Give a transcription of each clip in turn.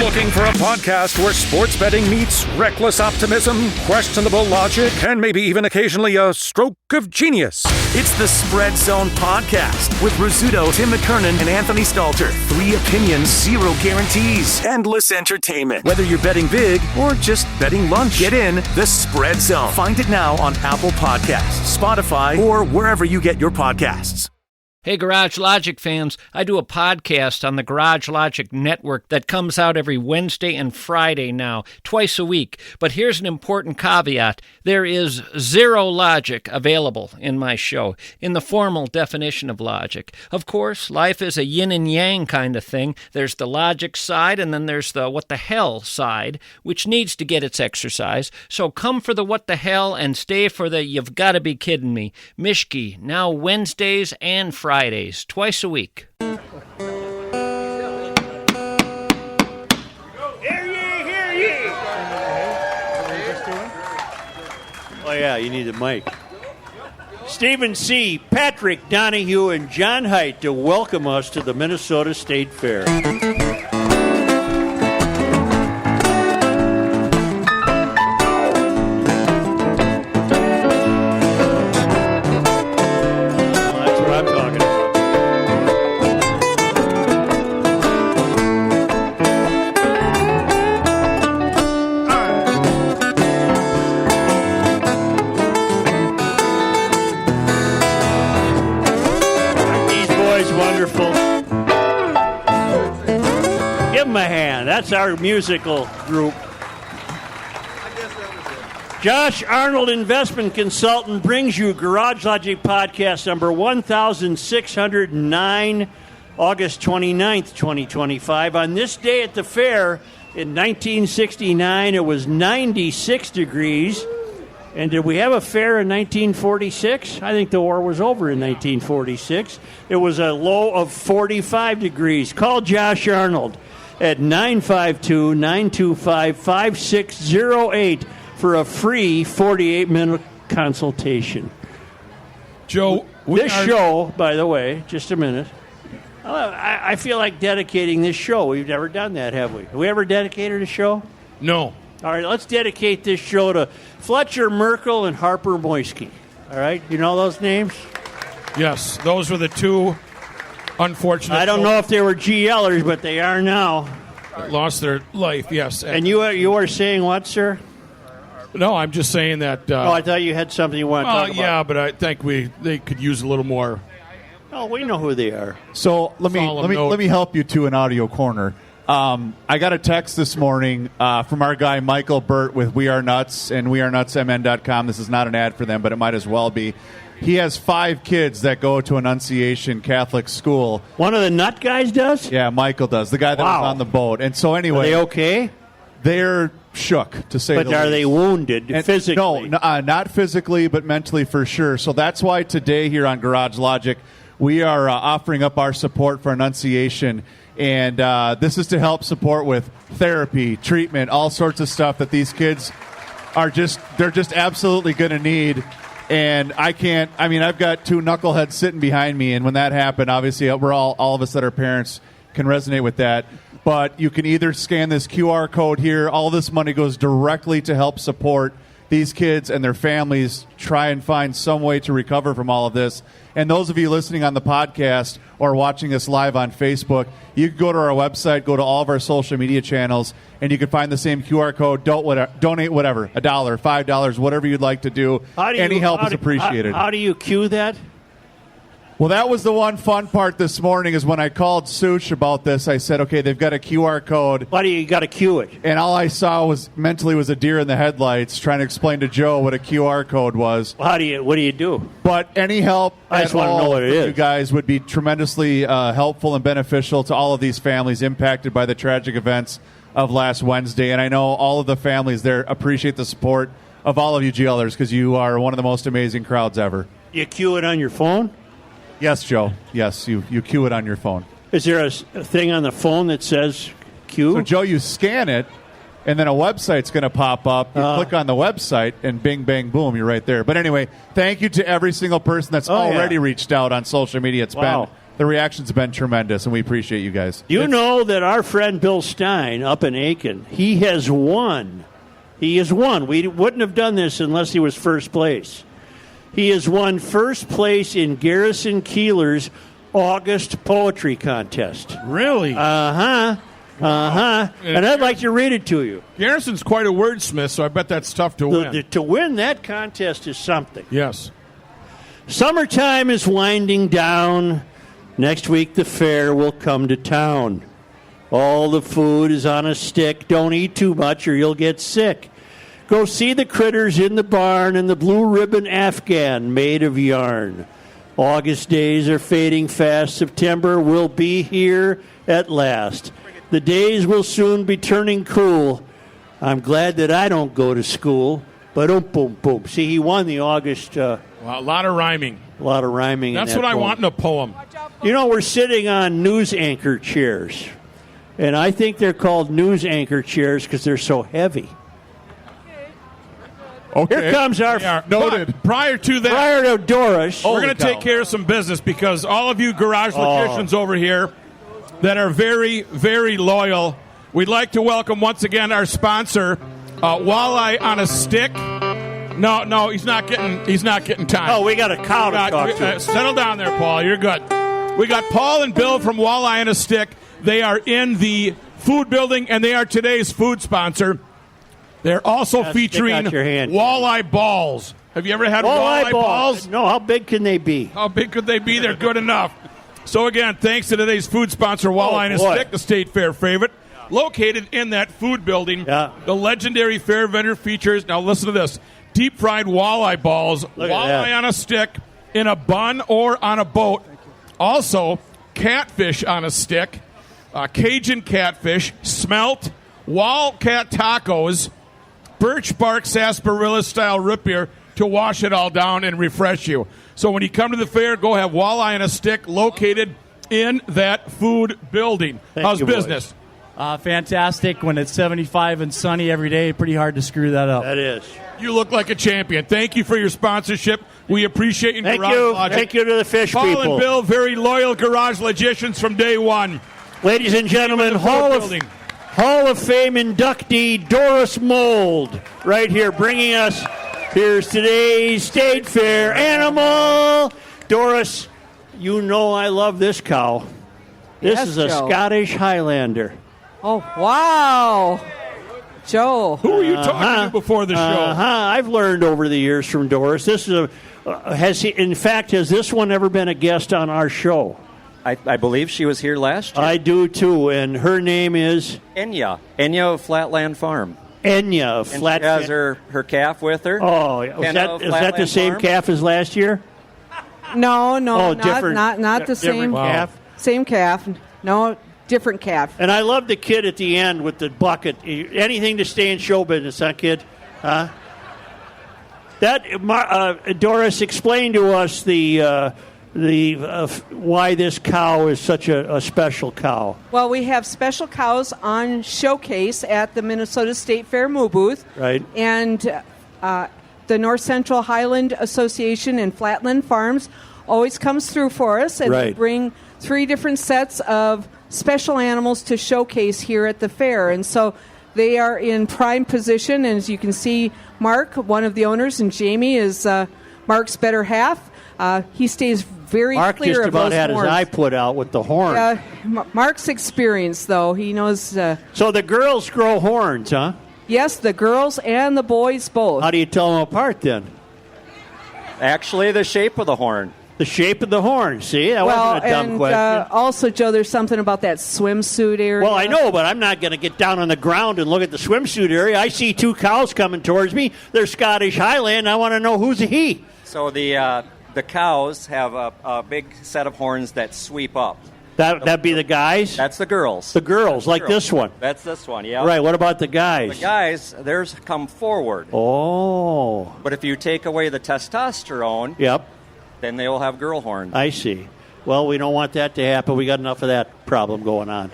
Looking for a podcast where sports betting meets reckless optimism, questionable logic, and maybe even occasionally a stroke of genius? It's the Spread Zone Podcast with Rizzuto, Tim McKernan, and Anthony Stalter. 3 opinions, 0 guarantees. Endless entertainment. Whether you're betting big or just betting lunch, get in the Spread Zone. Find it now on Apple Podcasts, Spotify, or wherever you get your podcasts. Hey, Garage Logic fans, I do a podcast on the Garage Logic Network that comes out every Wednesday and Friday now, twice a week. But here's an important caveat. There is 0 logic available in my show, in the formal definition of logic. Of course, life is a yin and yang kind of thing. There's the logic side, and then there's the what the hell side, which needs to get its exercise. So come for the what the hell and stay for the you've got to be kidding me. Mishki, now Wednesdays and Fridays, twice a week. Hear ye, hear ye! Oh yeah, you need a mic. Stephen C., Patrick Donohue, and John Heidt to welcome us to the Minnesota State Fair. That's our musical group. Josh Arnold, investment consultant, brings you Garage Logic Podcast number 1609, August 29th, 2025. On this day at the fair in 1969, it was 96 degrees. And did we have a fair in 1946? I think the war was over in 1946. It was a low of 45 degrees. Call Josh Arnold at 952-925-5608 for a free 48-minute consultation. Joe, this show, by the way, just a minute, I feel like dedicating this show. We've never done that, have we? Have we ever dedicated a show? No. All right, let's dedicate this show to Fletcher Merkel and Harper Moisky. All right, you know those names? Yes, those were the 2 unfortunate. I don't know if they were GLers, but they are now. Lost their life, yes. And you are saying what, sir? No, I'm just saying that. I thought you had something you wanted to talk about. Yeah, but I think they could use a little more. Oh, we know who they are. So let me help you to an audio corner. I got a text this morning from our guy Michael Burt with We Are Nuts and WeAreNutsMN.com. This is not an ad for them, but it might as well be. He has 5 kids that go to Annunciation Catholic School. One of the nut guys does? Yeah, Michael does. The guy that was on the boat. And so anyway, are they okay? They're shook, to say the least. But are they wounded physically? No, not physically, but mentally for sure. So that's why today here on Garage Logic, we are offering up our support for Annunciation. And this is to help support with therapy, treatment, all sorts of stuff that these kids they're just absolutely going to need. And I've got 2 knuckleheads sitting behind me, and when that happened, obviously we're all of us that are parents can resonate with that. But you can either scan this QR code here. All this money goes directly to help support these kids and their families try and find some way to recover from all of this. And those of you listening on the podcast or watching us live on Facebook, you can go to our website, go to all of our social media channels, and you can find the same QR code. Donate whatever, $1, $5, whatever you'd like to do. Any help is appreciated. How do you cue that? Well, that was the one fun part this morning is when I called Such about this, I said, okay, they've got a QR code. Why do you got to cue it? And all I saw was a deer in the headlights trying to explain to Joe what a QR code was. Well, what do you do? But any help I just want to know what it is. You guys would be tremendously helpful and beneficial to all of these families impacted by the tragic events of last Wednesday. And I know all of the families there appreciate the support of all of you GLers because you are one of the most amazing crowds ever. You cue it on your phone? Yes, Joe. Yes, you cue it on your phone. Is there a thing on the phone that says cue? So, Joe, you scan it, and then a website's going to pop up. You click on the website, and bing, bang, boom, you're right there. But anyway, thank you to every single person that's already reached out on social media. It's been the reaction's been tremendous, and we appreciate you guys. You know that our friend Bill Stein up in Aiken, he has won. He has won. We wouldn't have done this unless he was first place. He has won first place in Garrison Keeler's August Poetry Contest. Really? And I'd like to read it to you. Garrison's quite a wordsmith, so I bet that's tough to win. To win that contest is something. Yes. Summertime is winding down. Next week the fair will come to town. All the food is on a stick. Don't eat too much or you'll get sick. Go see the critters in the barn and the blue ribbon Afghan made of yarn. August days are fading fast. September will be here at last. The days will soon be turning cool. I'm glad that I don't go to school. Ba-dum-boom-boom. See, he won the August. Well, a lot of rhyming. A lot of rhyming. That's in that what I poem. want in a poem. You know, we're sitting on news anchor chairs. And I think they're called news anchor chairs because they're so heavy. Okay. Here comes our noted. But prior to that, prior to Doris. we're going to take care of some business because all of you garage logicians over here that are very, very loyal, we'd like to welcome once again our sponsor, Walleye on a Stick. No, he's not getting time. Oh, we got a cow to talk to. Settle down there, Paul. You're good. We got Paul and Bill from Walleye on a Stick. They are in the food building, and they are today's food sponsor. They're also featuring walleye balls. Have you ever had walleye balls? No, how big can they be? How big could they be? They're good enough. So, again, thanks to today's food sponsor, Walleye and a Stick, the State Fair favorite. Located in that food building, the legendary fair vendor features, now listen to this, deep-fried walleye balls, walleye on a stick, in a bun or on a boat. Also, catfish on a stick, Cajun catfish, smelt, wildcat tacos, birch bark sarsaparilla-style root beer to wash it all down and refresh you. So when you come to the fair, go have Walleye on a Stick located in that food building. How's business? Fantastic. When it's 75 and sunny every day, pretty hard to screw that up. That is. You look like a champion. Thank you for your sponsorship. We appreciate you. Thank you. Thank you to the fish Paul people. Paul and Bill, very loyal garage logicians from day one. Ladies and gentlemen, Hall of Fame inductee Doris Mold, right here, bringing us. Here's today's State Fair animal. Doris, you know I love this cow. This is a Joe. Scottish Highlander. Oh, wow. Joe. Who were you talking to before the show? I've learned over the years from Doris. This is has this one ever been a guest on our show? I believe she was here last year. I do too, and her name is Enya of Flatland Farm. Enya of Flatland. She has her calf with her. Oh, is that the same Farm? calf as last year? No, different, not the same calf. Same calf. No, different calf. And I love the kid at the end with the bucket. Anything to stay in show business, huh, kid? Huh? Doris, explain to us why this cow is such a special cow. Well, we have special cows on showcase at the Minnesota State Fair Moo Booth. Right. And the North Central Highland Association and Flatland Farms always comes through for us. And they bring 3 different sets of special animals to showcase here at the fair. And so they are in prime position. And as you can see, Mark, one of the owners, and Jamie is Mark's better half. He stays very Mark clear just of those about had horns. his eye put out with the horn. Mark's experienced, though. He knows. So the girls grow horns, huh? Yes, the girls and the boys both. How do you tell them apart then? Actually, the shape of the horn. The shape of the horn. See, that wasn't a dumb question. Also, Joe, there's something about that swimsuit area. Well, I know, but I'm not going to get down on the ground and look at the swimsuit area. I see 2 cows coming towards me. They're Scottish Highland. I want to know who's a he. So the cows have a big set of horns that sweep up. That'd be the guys? That's the girls. The girls, like this one. That's this one, yeah. Right, what about the guys? The guys, theirs come forward. Oh. But if you take away the testosterone, then they will have girl horns. I see. Well, we don't want that to happen. We got enough of that problem going on.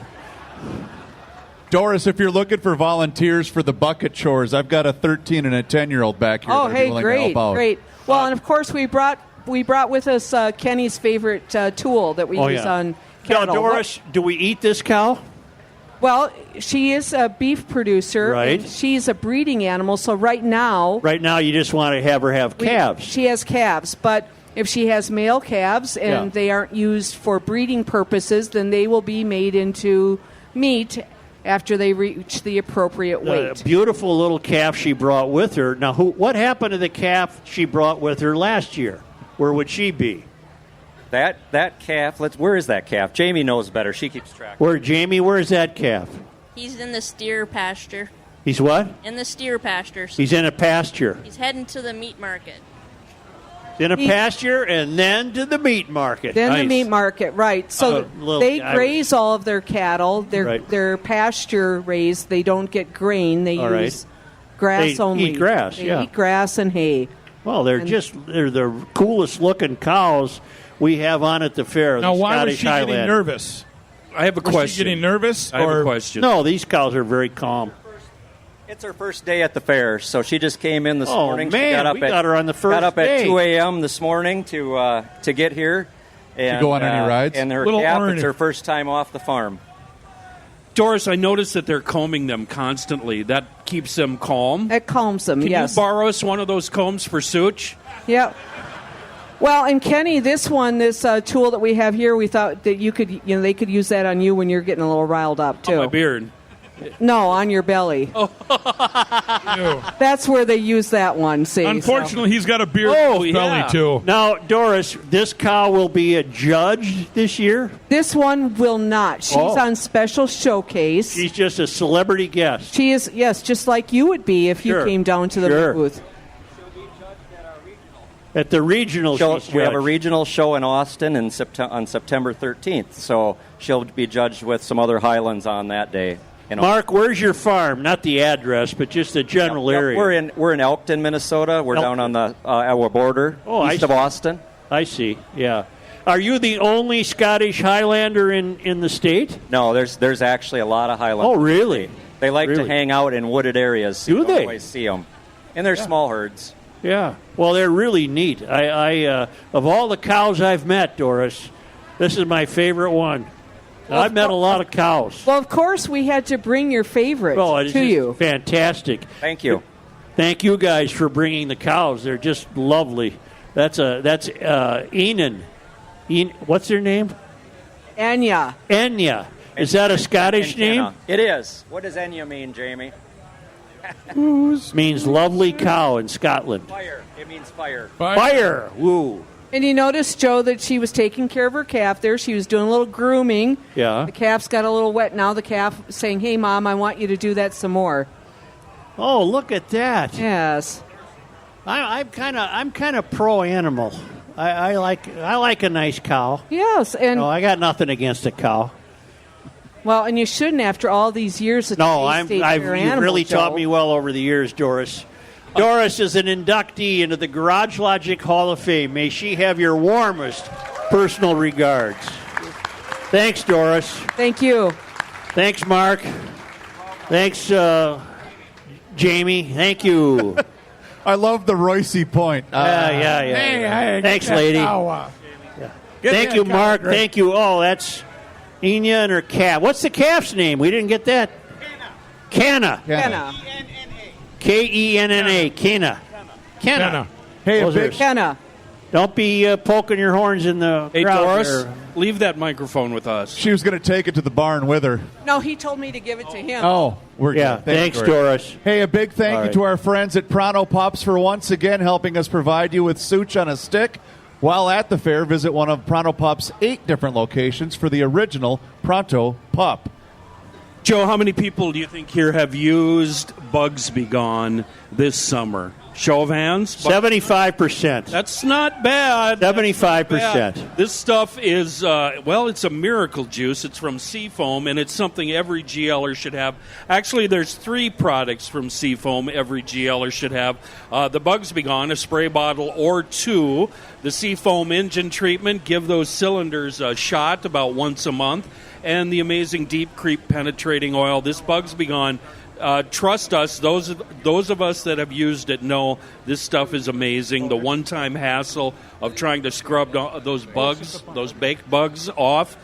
Doris, if you're looking for volunteers for the bucket chores, I've got a 13 and a 10-year-old back here. Oh, that are hey, willing to help out. great. Well, and of course, we brought we brought with us Kenny's favorite tool that we use on cattle. Now, Doris, do we eat this cow? Well, she is a beef producer. Right. And she's a breeding animal, so right now you just want to have her have calves. She has calves, but if she has male calves and they aren't used for breeding purposes, then they will be made into meat after they reach the appropriate weight. A beautiful little calf she brought with her. Now, what happened to the calf she brought with her last year? Where would she be? That calf, where is that calf? Jamie knows better. She keeps track. Jamie, where is that calf? He's in the steer pasture. He's what? In the steer pasture. He's in a pasture. He's heading to the meat market. In a pasture and then to the meat market. Then the meat market, right. So they graze all of their cattle. They're pasture raised. They don't get grain. They use grass only. They eat grass, They eat grass and hay. Well, they're the coolest looking cows we have on at the fair. Now, why was Scottish she Highland. getting nervous? I have a question. Was she getting nervous? I have a question. No, these cows are very calm. It's her first day at the fair, so she just came in this morning. Man, she got her on the first got up day. at 2 a.m. this morning to get here. And, to go on any rides? And her calf, it's her first time off the farm. Doris, I noticed that they're combing them constantly. That keeps them calm. It calms them, Can yes. you borrow us one of those combs for Such? Yep. Well, and Kenny, this tool that we have here, we thought that they could use that on you when you're getting a little riled up too. On my beard. No, on your belly. That's where they use that one. See. Unfortunately, he's got a beard on his belly too. Now, Doris, this cow will be a judge this year? This one will not. She's on special showcase. She's just a celebrity guest. She is, yes, just like you would be if you came down to the booth. At the regional, we have a regional show in Austin on September 13th, so she'll be judged with some other Highlands on that day. Mark, where's your farm? Not the address, but just the general area. We're in Elkton, Minnesota. We're down on the our border, east of Austin. I see. Yeah. Are you the only Scottish Highlander in the state? No, there's actually a lot of Highlanders. Oh, really? They like to hang out in wooded areas. So you don't always see them, and they're small herds. Yeah. Well, they're really neat. I of all the cows I've met, Doris, this is my favorite one. I've met a lot of cows. Well, of course, we had to bring your favorite to you. Fantastic. Thank you. Thank you guys for bringing the cows. They're just lovely. That's Enan. What's their name? Enya. Enya. Is that a Scottish name? It is. What does Enya mean, Jamie? Means lovely cow in Scotland. Fire. It means fire. Fire. Woo. And you noticed, Joe, that she was taking care of her calf there. She was doing a little grooming. Yeah. The calf's got a little wet now. The calf saying, "Hey, Mom, I want you to do that some more." Oh, look at that. Yes. I'm kind of pro animal. I like a nice cow. Yes, and I got nothing against a cow. Well, and you shouldn't after all these years. You've really Joe. taught me well over the years, Doris. Doris is an inductee into the Garage Logic Hall of Fame. May she have your warmest personal regards. Thanks, Doris. Thank you. Thanks, Mark. Thanks, Jamie. Thank you. I love the Royce point. Yeah. Thanks, lady. Thank you, Mark. Thank you. Oh, that's Enya and her calf. What's the calf's name? We didn't get that. Kenna. Kenna. Kenna. Hey, Kenna. Don't be poking your horns in the crowd. Doris, there. leave that microphone with us. She was going to take it to the barn with her. No, he told me to give it to him. Oh, we're good. Thanks, Doris. Hey, a big thank you to our friends at Pronto Pups for once again helping us provide you with Such on a Stick. While at the fair, visit one of Pronto Pup's 8 different locations for the original Pronto Pup. Joe, how many people do you think here have used Bugs Be Gone this summer? Show of hands? 75%. That's not bad. 75%. This stuff is, it's a miracle juice. It's from Seafoam, and it's something every GLer should have. Actually, there's 3 products from Seafoam every GLer should have. The Bugs Be Gone, a spray bottle or 2. The Seafoam engine treatment, give those cylinders a shot about once a month. and the amazing Deep Creep Penetrating Oil. This Bugs Be Gone, trust us, those of us that have used it know this stuff is amazing. The one-time hassle of trying to scrub those bugs, those baked bugs off,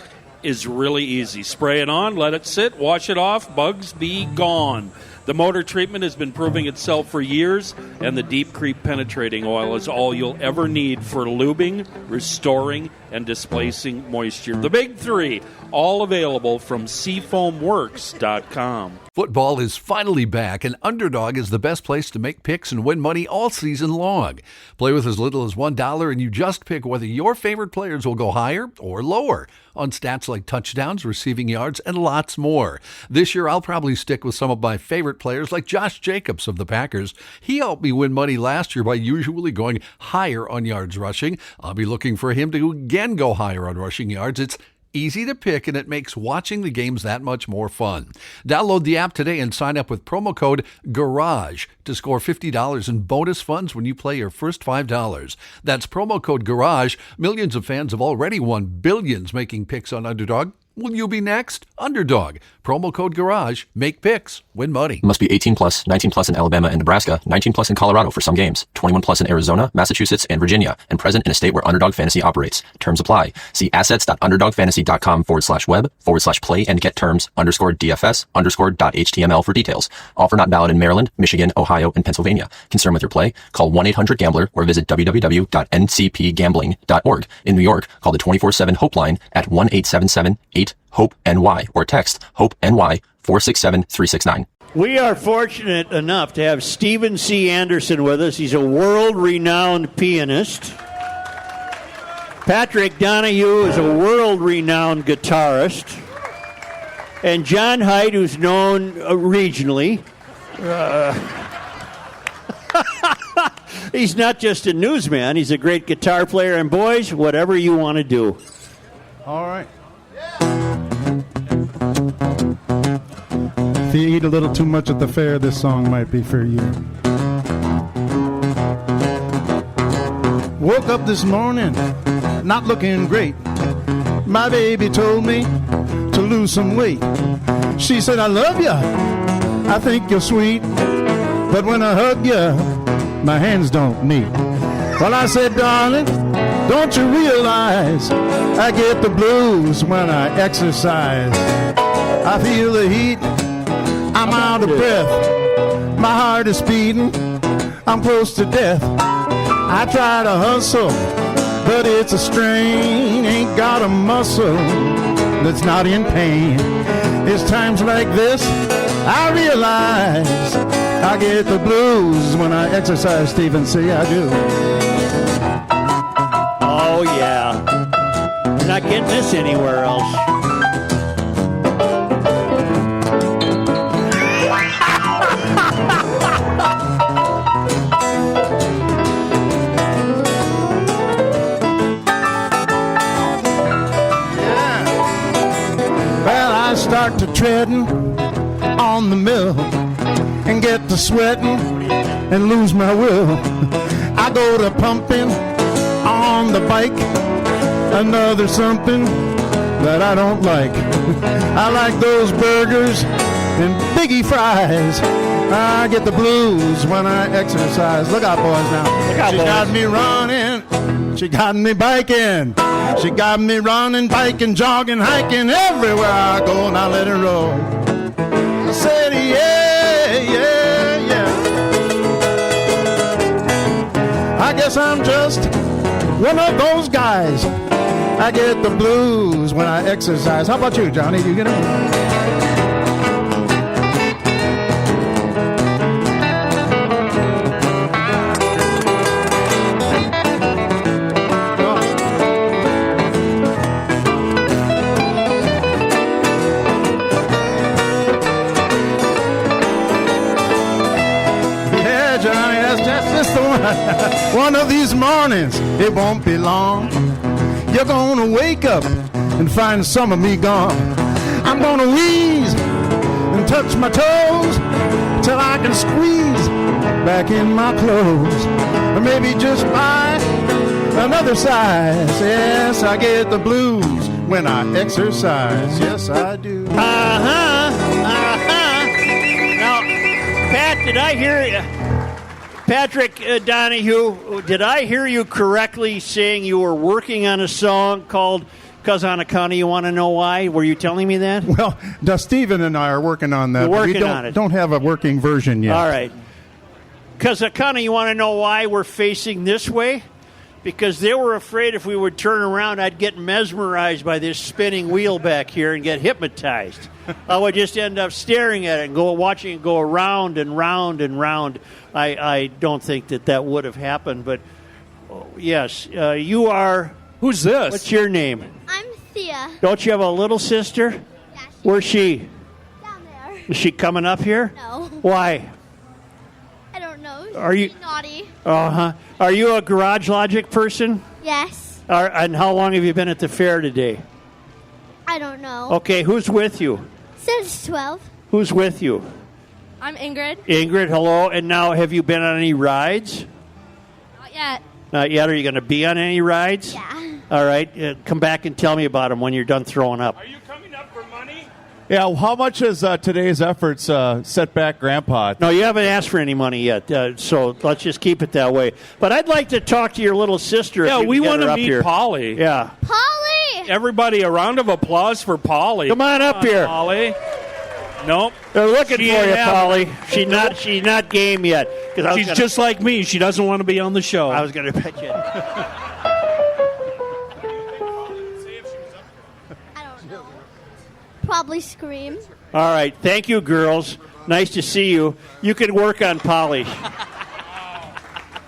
is really easy. Spray it on, let it sit, wash it off, bugs be gone. The motor treatment has been proving itself for years, and the Deep Creep Penetrating Oil is all you'll ever need for lubing, restoring, and displacing moisture. The big three, all available from seafoamworks.com. Football is finally back, and Underdog is the best place to make picks and win money all season long. Play with as little as $1, and you just pick whether your favorite players will go higher or lower on stats like touchdowns, receiving yards, and lots more. This year, I'll probably stick with some of my favorite players like Josh Jacobs of the Packers. He helped me win money last year by usually going higher on yards rushing. I'll be looking for him to again go higher on rushing yards. It's easy to pick, and it makes watching the games that much more fun. Download the app today and sign up with promo code GARAGE to score $50 in bonus funds when you play your first $5. That's promo code GARAGE. Millions of fans have already won billions making picks on Underdog. Will you be next? Underdog. Promo code GARAGE. Make picks. Win money. Must be 18 plus, 19 plus in Alabama and Nebraska, 19 plus in Colorado for some games, 21 plus in Arizona, Massachusetts, and Virginia, and present in a state where Underdog Fantasy operates. Terms apply. See assets.underdogfantasy.com/web/play and get terms _DFS_.html for details. Offer not valid in Maryland, Michigan, Ohio, and Pennsylvania. Concerned with your play? Call 1-800-GAMBLER or visit www.ncpgambling.org. In New York, call the 24/7 Hope line at 1-877-8-HOPE-NY or text HOPE-NY 467-369. We are fortunate enough to have Stephen C. Anderson with us. He's a world-renowned pianist. Patrick Donohue is a world-renowned guitarist. And John Heidt, who's known regionally. He's not just a newsman. He's a great guitar player. And boys, whatever you want to do. All right. If you eat a little too much at the fair, this song might be for you. Woke up this morning, not looking great. My baby told me to lose some weight. She said, I love you, I think you're sweet, but when I hug you, my hands don't meet. Well, I said, darling, don't you realize I get the blues when I exercise? I feel the heat, I'm out of breath, my heart is beating, I'm close to death. I try to hustle, but it's a strain, ain't got a muscle that's not in pain. It's times like this I realize I get the blues when I exercise, Stephen C. I do. Oh, yeah. You're not getting this anywhere else. Well, I start to treading on the mill and get to sweating and lose my will. I go to pumping on the bike, another something that I don't like. I like those burgers and biggie fries. I get the blues when I exercise. Look out, boys, now. She got me running. She got me biking. She got me running, biking, jogging, hiking. Everywhere I go, now let her roll. I said, yeah, yeah, yeah. I guess I'm just one of those guys. I get the blues when I exercise. How about you, Johnny? You get it? One of these mornings, it won't be long. You're gonna wake up and find some of me gone. I'm gonna wheeze and touch my toes till I can squeeze back in my clothes. Or maybe just buy another size. Yes, I get the blues when I exercise. Yes, I do. Now, Pat, did I hear you? Patrick Donohue, did I hear you correctly saying you were working on a song called "'Cause on Account of You Want to Know Why"? Were you telling me that? Well, Steven and I are working on that. We're working we on it. Don't have a working version yet. All right. Because kind of you want to know why we're facing this way? Because they were afraid if we would turn around, I'd get mesmerized by this spinning wheel back here and get hypnotized. I would just end up staring at it and watching it go around and round and round. I don't think that would have happened. But, yes, you are... Who's this? What's your name? I'm Thea. Don't you have a little sister? Yeah, Where's she? Down there. Is she coming up here? No. Why? I don't know. Are you She's naughty? Uh-huh. Are you a Garage Logic person? Yes. And how long have you been at the fair today? I don't know. Okay, who's with you? Since 12. Who's with you? I'm Ingrid. Ingrid, hello. And now, have you been on any rides? Not yet. Not yet. Are you going to be on any rides? Yeah. All right. Come back and tell me about them when you're done throwing up. Are you coming up for money? Yeah, how much has today's efforts set back Grandpa? No, you haven't asked for any money yet, so let's just keep it that way. But I'd like to talk to your little sister. Yeah, we want to meet here. Polly. Yeah. Polly! Everybody, a round of applause for Polly. Come on up here. Polly. Nope. They're looking She for ain't you, having Polly. She's not game yet. She's just like me. She doesn't want to be on the show. I was going to bet you. I don't know. Probably scream. All right. Thank you, girls. Nice to see you. You can work on Polly.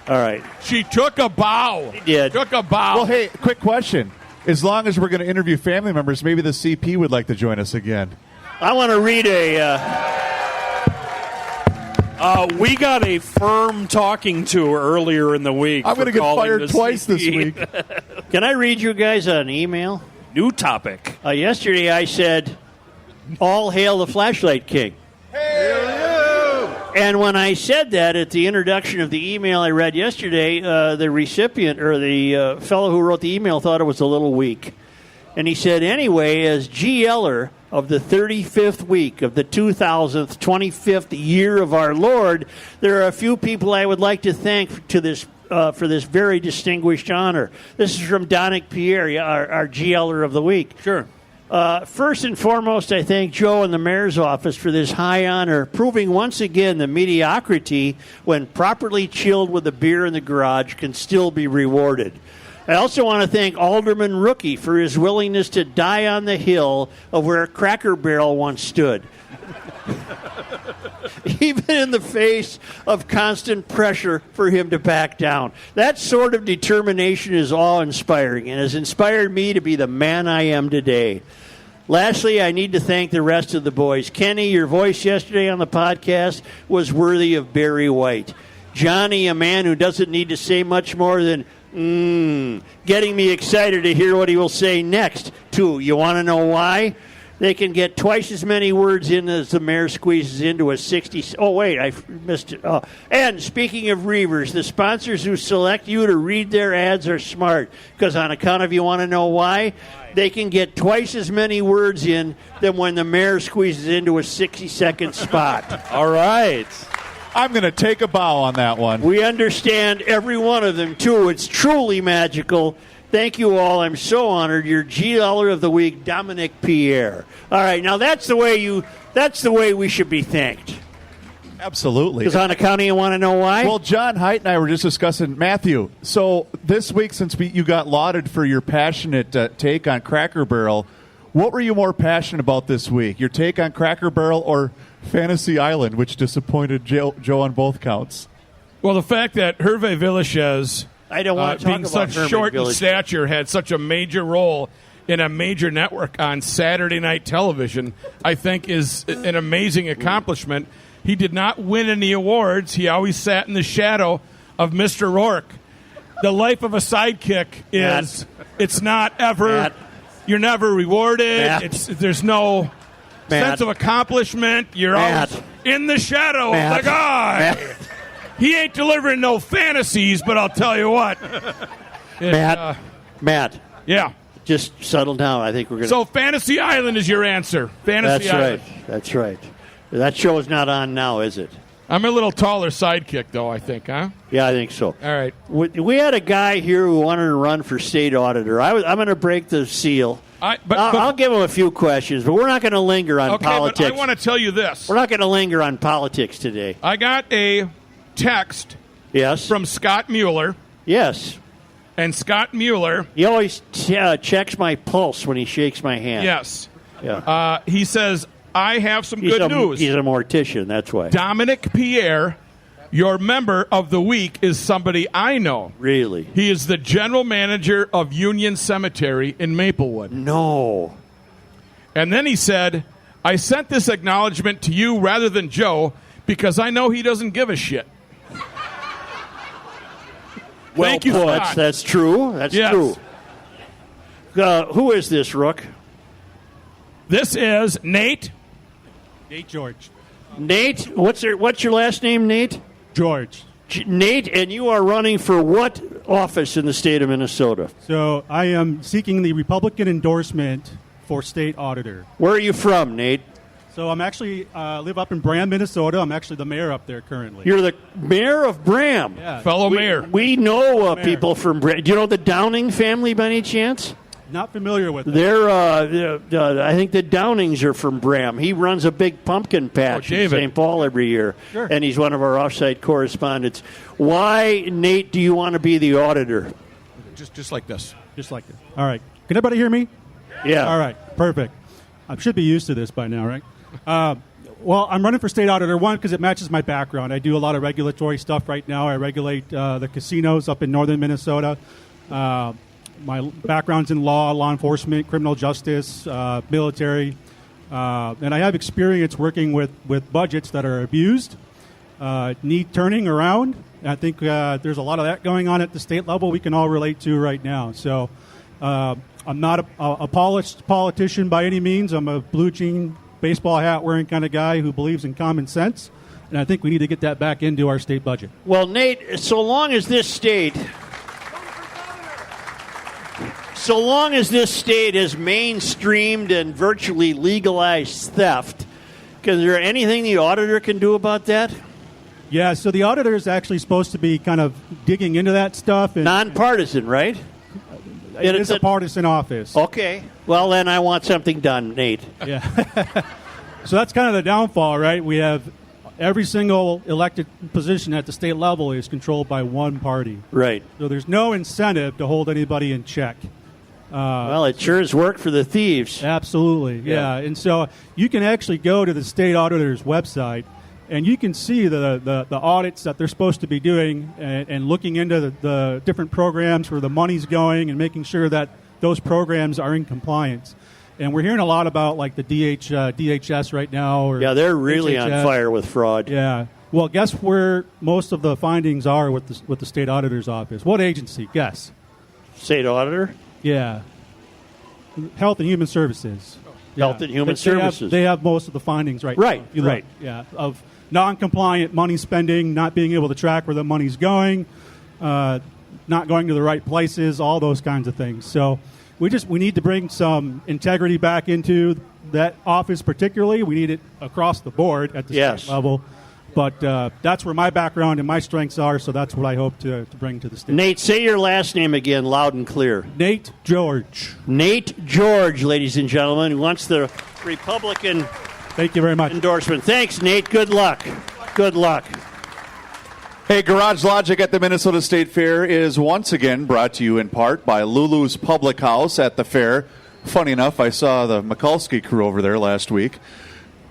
All right. She took a bow. She did. Took a bow. Well, hey, quick question. As long as we're going to interview family members, maybe the CP would like to join us again. I want to read we got a firm talking to earlier in the week. I'm going to get fired twice this week. Can I read you guys an email? New topic. Yesterday I said, "All hail the Flashlight King." And when I said that at the introduction of the email I read yesterday, the recipient or the fellow who wrote the email thought it was a little weak. And he said, anyway, as GLer of the 35th week of the 25th year of our Lord, there are a few people I would like to thank to this for this very distinguished honor. This is from Dominic Pierre, our GLer of the week. Sure. First and foremost, I thank Joe and the mayor's office for this high honor, proving once again the mediocrity, when properly chilled with a beer in the garage, can still be rewarded. I also want to thank Alderman Rookie for his willingness to die on the hill of where Cracker Barrel once stood. Even in the face of constant pressure for him to back down. That sort of determination is awe-inspiring and has inspired me to be the man I am today. Lastly, I need to thank the rest of the boys. Kenny, your voice yesterday on the podcast was worthy of Barry White. Johnny, a man who doesn't need to say much more than getting me excited to hear what he will say next. Too, you want to know why? They can get twice as many words in as the mayor squeezes into a 60... Oh, wait, I missed it. Oh. And speaking of Reavers, the sponsors who select you to read their ads are smart, because on account of you want to know why, they can get twice as many words in than when the mayor squeezes into a 60-second spot. All right. I'm going to take a bow on that one. We understand every one of them, too. It's truly magical. Thank you all. I'm so honored. Your GLer of the week, Dominic Pierre. All right, now that's the way we should be thanked. Absolutely. Because on account of you want to know why? Well, John Heidt and I were just discussing, Matthew, so this week, since you got lauded for your passionate take on Cracker Barrel, what were you more passionate about this week? Your take on Cracker Barrel or Fantasy Island, which disappointed Joe on both counts? Well, the fact that Hervé Villachez, I don't want to talk being about such short in stature, had such a major role in a major network on Saturday night television, I think is an amazing accomplishment. He did not win any awards. He always sat in the shadow of Mr. Rourke. The life of a sidekick is, it's not ever, you're never rewarded. There's no sense of accomplishment. You're always in the shadow of the guy. He ain't delivering no fantasies, but I'll tell you what. Matt. Yeah. just settle down. I think we're going to. So Fantasy Island is your answer. Fantasy Island. That's right. That show is not on now, is it? I'm a little taller sidekick, though, I think, huh? Yeah, I think so. All right. We had a guy here who wanted to run for state auditor. I'm going to break the seal. I'll give him a few questions, but we're not going to linger on politics. But I want to tell you this. We're not going to linger on politics today. I got a text from Scott Mueller. Yes. And Scott Mueller. He always checks my pulse when he shakes my hand. Yes. Yeah. He says, I have some good news. He's a mortician, that's why. Dominic Pierre, your member of the week, is somebody I know. Really? He is the general manager of Union Cemetery in Maplewood. No. And then he said, I sent this acknowledgement to you rather than Joe because I know he doesn't give a shit. Well, thank you, Scott. That's true. That's true. Who is this, Rook? This is Nate. Nate George. Nate, what's your last name, Nate? George. Nate, and you are running for what office in the state of Minnesota? So I am seeking the Republican endorsement for state auditor. Where are you from, Nate? So I'm actually live up in Bram, Minnesota. I'm actually the mayor up there currently. You're the mayor of Bram? Yeah. Fellow mayor. We know people from Bram. Do you know the Downing family by any chance? Not familiar with them. They're, I think the Downings are from Bram. He runs a big pumpkin patch in St. Paul every year, and he's one of our off-site correspondents. Why, Nate, do you want to be the auditor? Just like this. Just like this. All right. Can everybody hear me? Yeah. All right. Perfect. I should be used to this by now, right? Well, I'm running for state auditor, one, because it matches my background. I do a lot of regulatory stuff right now. I regulate the casinos up in northern Minnesota. My background's in law enforcement, criminal justice, military, and I have experience working with budgets that are abused, need turning around. I think there's a lot of that going on at the state level we can all relate to right now. So I'm not a polished politician by any means. I'm a blue jean, baseball hat wearing kind of guy who believes in common sense, and I think we need to get that back into our state budget. Well, Nate, so long as this state has mainstreamed and virtually legalized theft, is there anything the auditor can do about that? Yeah, so the auditor is actually supposed to be kind of digging into that stuff. And nonpartisan, right? It is a partisan office. Okay. Well, then I want something done, Nate. Yeah. So that's kind of the downfall, right? We have every single elected position at the state level is controlled by one party. Right. So there's no incentive to hold anybody in check. Well, it sure has worked for the thieves. Absolutely, yeah. And so you can actually go to the state auditor's website, and you can see the audits that they're supposed to be doing and looking into the different programs where the money's going and making sure that those programs are in compliance. And we're hearing a lot about like the DHS right now. Or they're really HHS. on fire with fraud. Yeah. Well, guess where most of the findings are with the state auditor's office? What agency? Guess. State auditor? Yeah. Health and Human Services. Health and Human Services. They have most of the findings right now. Right. Yeah. Of non-compliant money spending, not being able to track where the money's going, not going to the right places, all those kinds of things. So we need to bring some integrity back into that office particularly. We need it across the board at the state level. But that's where my background and my strengths are, so that's what I hope to bring to the state. Nate, say your last name again, loud and clear. Nate George. Nate George, ladies and gentlemen, who wants the Republican Thank you very much. endorsement. Thanks, Nate. Good luck. Good luck. Hey, Garage Logic at the Minnesota State Fair is once again brought to you in part by Lulu's Public House at the fair. Funny enough, I saw the Mikulski crew over there last week.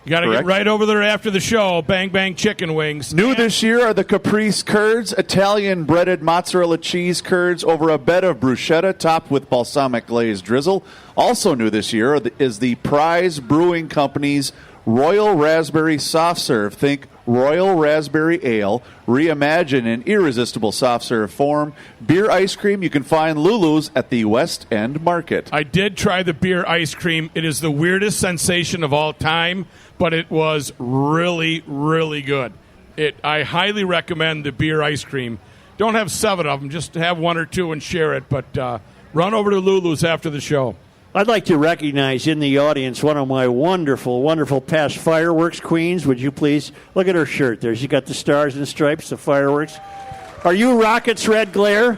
You got to get right over there after the show. Bang Bang Chicken Wings. New this year are the Caprese Curds, Italian breaded mozzarella cheese curds over a bed of bruschetta topped with balsamic glazed drizzle. Also new this year is the Prize Brewing Company's Royal Raspberry Soft Serve. Think Royal Raspberry Ale, reimagined in irresistible soft serve form. Beer ice cream, you can find Lulu's at the West End Market. I did try the beer ice cream. It is the weirdest sensation of all time, but it was really, really good. I highly recommend the beer ice cream. Don't have 7 of them, just have 1 or 2 and share it, but Run over to Lulu's after the show. I'd like to recognize in the audience one of my wonderful, wonderful past fireworks queens. Would you please look at her shirt there? She's got the stars and stripes, the fireworks. Are you Rockets Red Glare?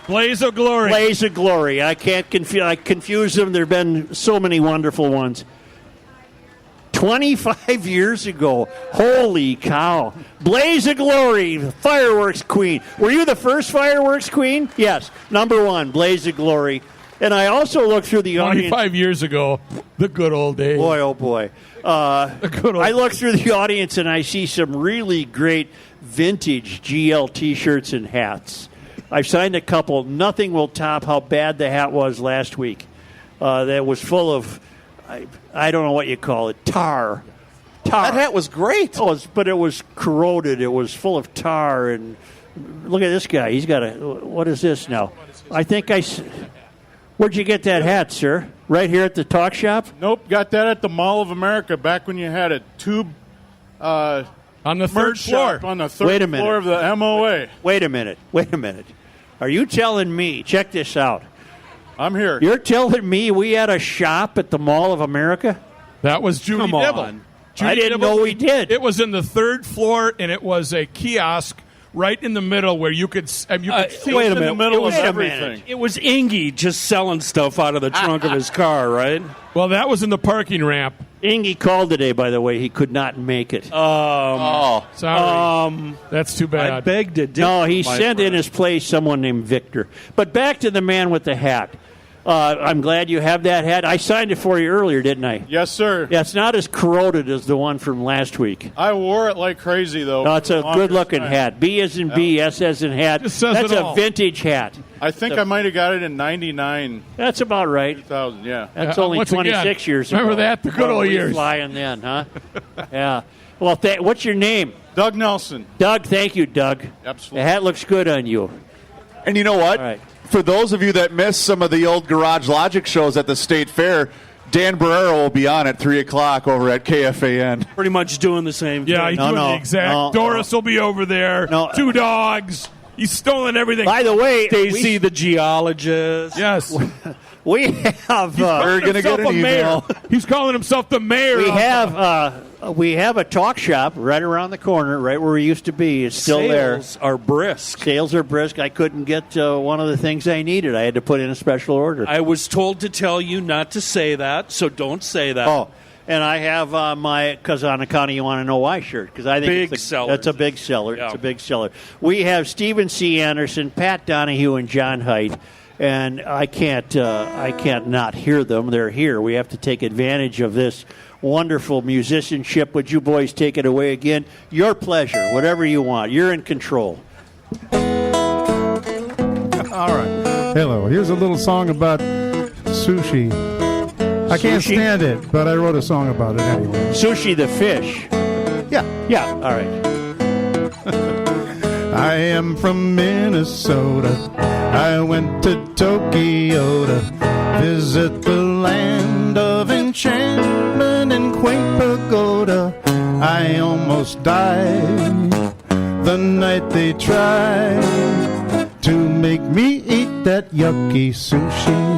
Blaze of Glory. Blaze of Glory. I can't confuse them. There have been so many wonderful ones. 25 years ago. Holy cow. Blaze of Glory, fireworks queen. Were you the first fireworks queen? Yes. Number one, Blaze of Glory. And I also looked through the audience. 25 years ago, the good old days. Boy, oh boy. I look through the audience and I see some really great vintage GL T-shirts and hats. I've signed a couple. Nothing will top how bad the hat was last week. That was full of, I don't know what you call it, tar. That hat was great. But it was corroded. It was full of tar. And look at this guy. He's got what is this now? I think Where'd you get that hat, sir? Right here at the talk shop? Nope, got that at the Mall of America back when you had a tube on the third floor. On the third floor of the MOA. Wait a minute. Are you telling me, check this out. I'm here. You're telling me we had a shop at the Mall of America? That was Judy Dibble. I didn't know we did. It was in the third floor, and it was a kiosk right in the middle where you could see wait a minute. in the middle of everything. It was Ingy just selling stuff out of the trunk of his car, right? Well, that was in the parking ramp. Ingy called today, by the way. He could not make it. Sorry. That's too bad. I begged it. No, he sent in his place someone named Victor. But back to the man with the hat. I'm glad you have that hat. I signed it for you earlier, didn't I? Yes, sir. Yeah, it's not as corroded as the one from last week. I wore it like crazy, though. No, it's a good-looking hat. B as in B, S as in hat. That's a vintage hat. I think I might have got it in 99. That's about right. 2000, yeah. That's only 26 years ago. Remember that? The good old years. Flying then, huh? Yeah. Well, what's your name? Doug Nelson. Doug, thank you, Doug. Absolutely. The hat looks good on you. And you know what? All right. For those of you that missed some of the old Garage Logic shows at the State Fair, Dan Barrero will be on at 3 o'clock over at KFAN. Pretty much doing the same thing. Yeah, he's doing the exact. Doris will be over there. Two dogs. He's stolen everything. By the way, Stacy the geologist. Yes. We have. We're going to get an email. He's calling himself the mayor. We have a talk shop right around the corner, right where we used to be. It's still there. Sales are brisk. Sales are brisk. I couldn't get one of the things I needed. I had to put in a special order. I was told to tell you not to say that, so don't say that. Oh, and I have my because on account of You Want to Know Why shirt because I think that's a big seller. Yeah. It's a big seller. We have Stephen C. Anderson, Pat Donohue, and John Heidt. And I can't not hear them. They're here. We have to take advantage of this wonderful musicianship. Would you boys take it away again? Your pleasure. Whatever you want. You're in control. All right. Hello. Here's a little song about sushi. I can't stand it, but I wrote a song about it anyway. Sushi the fish. Yeah. Yeah. All right. I am from Minnesota. I went to Tokyo to visit the land of enchantment and quaint pagoda. I almost died the night they tried to make me eat that yucky sushi.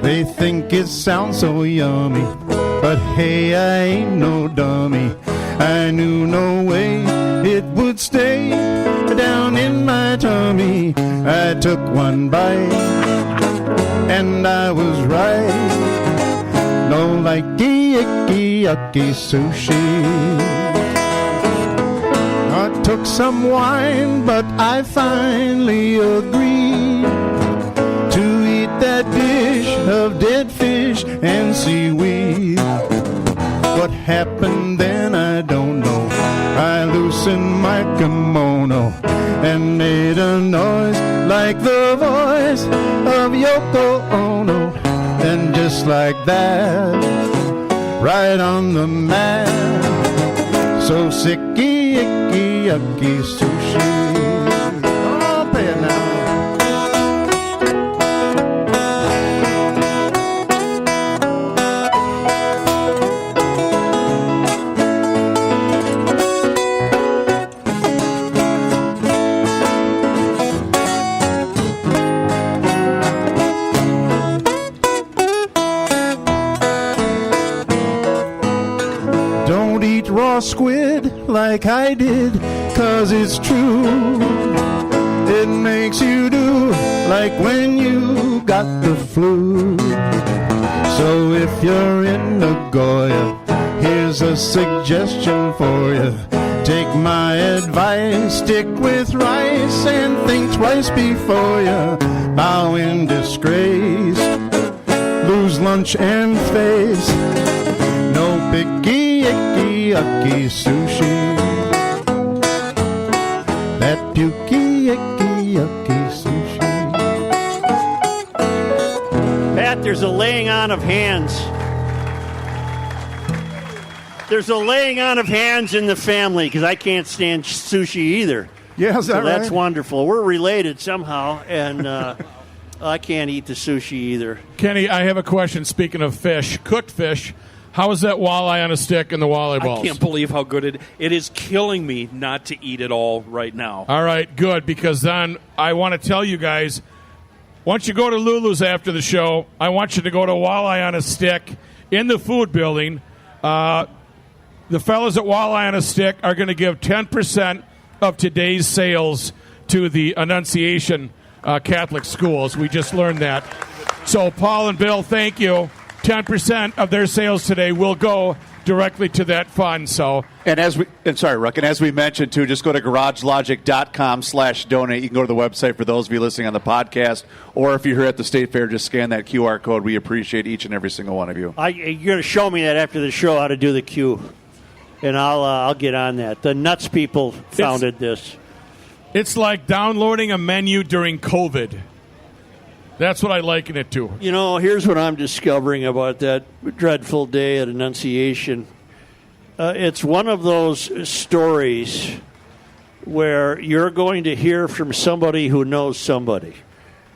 They think it sounds so yummy, but hey, I ain't no dummy. I knew no way it would stay down in my tummy. I took one bite and I was right. No likey icky yucky sushi. I took some wine, but I finally agreed to eat that dish of dead fish and seaweed. What happened then, I don't know. I loosened my kimono and made a noise like the voice of Yoko Ono. And just like that, right on the mat, so sicky, icky, yucky sushi. Oh, pay it now. raw squid like I did, 'cause it's true. It makes you do like when you got the flu. So if you're in Nagoya, here's a suggestion for you. Take my advice, stick with rice, and think twice before you bow in disgrace. Lose lunch and face. No picky, icky, ucky sushi. That pukey, icky, ucky sushi. Pat, there's a laying on of hands. There's a laying on of hands in the family because I can't stand sushi either. Yeah, is that so that's right? wonderful. We're related somehow, and I can't eat the sushi either. Kenny, I have a question. Speaking of fish, cooked fish, how is that walleye on a stick and the walleye balls? I can't believe how good it is. Killing me not to eat it all right now. All right, good, because then I want to tell you guys, once you go to Lulu's after the show, I want you to go to Walleye on a Stick in the food building. The fellas at Walleye on a Stick are going to give 10% of today's sales to the Annunciation Catholic schools. We just learned that. So, Paul and Bill, thank you. 10% of their sales today will go directly to that fund. So, sorry, Ruck, and as we mentioned too, just go to garagelogic.com/donate. You can go to the website for those of you listening on the podcast, or if you're here at the State Fair, just scan that QR code. We appreciate each and every single one of you. You're going to show me that after the show how to do the queue, and I'll get on that. The Nuts people founded this. It's like downloading a menu during COVID. That's what I liken it to. You know, here's what I'm discovering about that dreadful day at Annunciation. It's one of those stories where you're going to hear from somebody who knows somebody.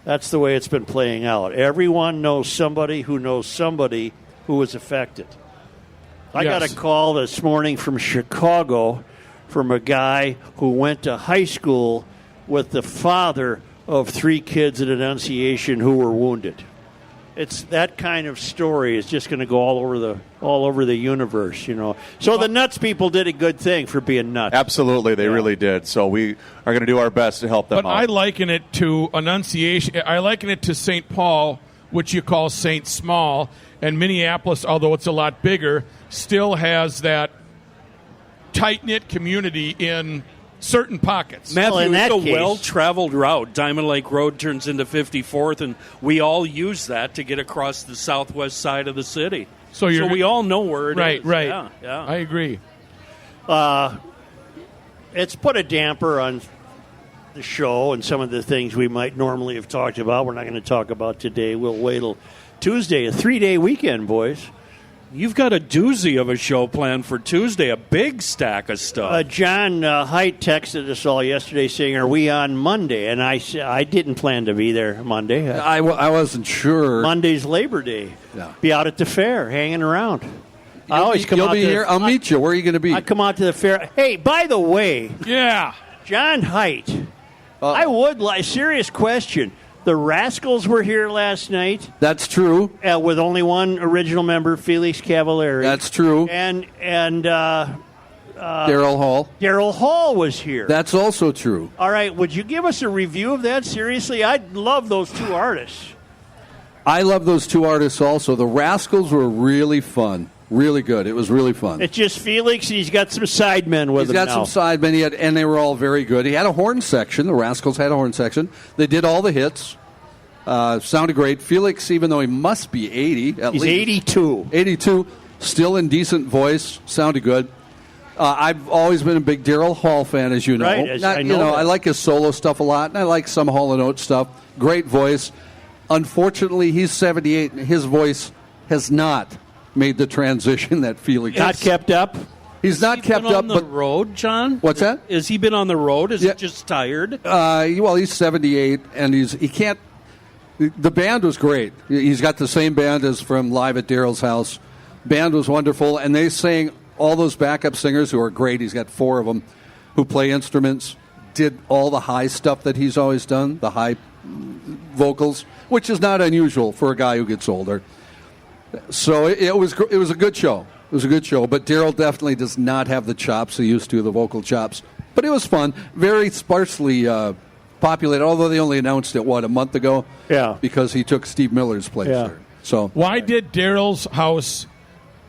That's the way it's been playing out. Everyone knows somebody who was affected. I got a call this morning from Chicago from a guy who went to high school with the father of 3 kids at Annunciation who were wounded. It's that kind of story is just going to go all over the universe, you know. So the Nuts people did a good thing for being nuts. Absolutely, they really did. So we are going to do our best to help them out. But I liken it to Annunciation. I liken it to St. Paul, which you call St. Small, and Minneapolis, although it's a lot bigger, still has that tight-knit community in certain pockets. Matthew, it's a well-traveled route. Diamond Lake Road turns into 54th, and we all use that to get across the southwest side of the city. So we all know where it is. Right. Yeah. I agree. It's put a damper on the show and some of the things we might normally have talked about. We're not going to talk about today. We'll wait till Tuesday, a 3-day weekend, boys. You've got a doozy of a show planned for Tuesday, a big stack of stuff. John Heidt texted us all yesterday saying, are we on Monday? And I didn't plan to be there Monday. I wasn't sure. Monday's Labor Day. Yeah. Be out at the fair, hanging around. You'll be here? I'll meet you. Where are you going to be? I come out to the fair. Hey, by the way. Yeah. John Heidt. I would like, serious question. The Rascals were here last night. That's true. With only one original member, Felix Cavallari. That's true. And Daryl Hall. Daryl Hall was here. That's also true. All right, would you give us a review of that? Seriously, I love those 2 artists. I love those 2 artists also. The Rascals were really fun. Really good. It was really fun. It's just Felix, and he's got some sidemen with him now. He's got some sidemen, and they were all very good. He had a horn section. The Rascals had a horn section. They did all the hits. Sounded great. Felix, even though he must be 80, at he's least. 82. 82. Still in decent voice. Sounded good. I've always been a big Daryl Hall fan, as you know. Right, I know I like his solo stuff a lot, and I like some Hall & Oates stuff. Great voice. Unfortunately, he's 78, and his voice has not made the transition that Felix not kept up. He's not kept up. On the road, John? What's that? Has he been on the road? Is he just tired? Well, he's 78, and he can't. The band was great. He's got the same band as from Live at Daryl's House. Band was wonderful, and they sang, all those backup singers who are great. He's got 4 of them who play instruments, did all the high stuff that he's always done, the high vocals, which is not unusual for a guy who gets older. So it was a good show. was a good show, but Daryl definitely does not have the chops he used to, the vocal chops. But it was fun. Very sparsely populated, although they only announced it, a month ago? Yeah. Because he took Steve Miller's place there. So why did Daryl's house